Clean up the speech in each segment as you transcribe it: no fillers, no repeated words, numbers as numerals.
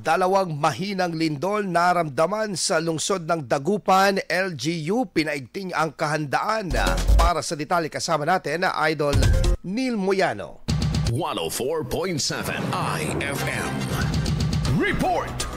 Dalawang mahinang lindol naramdaman sa lungsod ng Dagupan, LGU. Pinaigting ang kahandaan. Para sa detalye kasama natin, Idol Neil Moyano. 104.7 IFM. Report!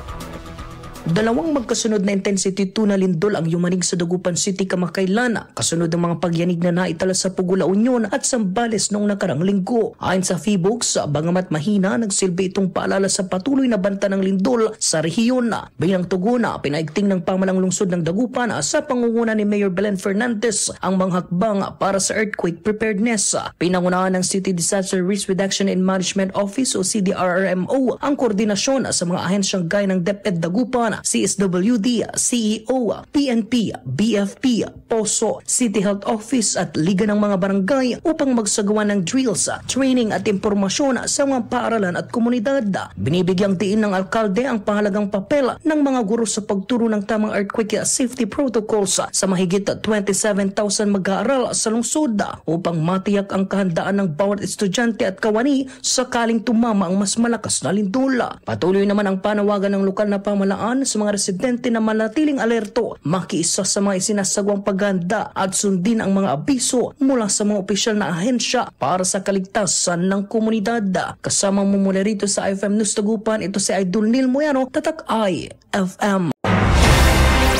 Dalawang magkasunod na intensity 2 na lindol ang yumanig sa Dagupan City kamakailan, kasunod ng mga pagyanig na naitala sa Pugo, La Union at Zambales noong nakarang linggo. Ayon sa PHIVOLCS, bagamat mahina, nagsilbi itong paalala sa patuloy na banta ng lindol sa rehiyon. Bilang tugon, pinaigting ng pamalang lungsod ng Dagupan sa pangunguna ni Mayor Belen Fernandez ang mga hakbang para sa earthquake preparedness. Pinangunahan ng City Disaster Risk Reduction and Management Office o CDRRMO ang koordinasyon sa mga ahensyang gaya ng DepEd Dagupan, CSWD, CEO, PNP, BFP, POSO, City Health Office at Liga ng mga Barangay upang magsagawa ng drills, training at impormasyon sa mga paaralan at komunidad. Binibigyang diin ng alkalde ang pahalagang papel ng mga guro sa pagturo ng tamang earthquake safety protocols sa mahigit 27,000 mag-aaral sa lungsod upang matiyak ang kahandaan ng bawat estudyante at kawani sakaling tumama ang mas malakas na lindol. Patuloy naman ang panawagan ng lokal na pamahalaan sa mga residente na manatiling alerto, makiisa sa mga isinasagawang paghahanda at sundin ang mga abiso mula sa mga opisyal na ahensya para sa kaligtasan ng komunidad. Kasama mo mula rito sa IFM News Dagupan, ito si Idol Neil Moyano, Tatak IFM.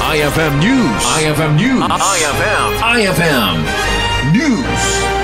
IFM News. IFM News. IFM News.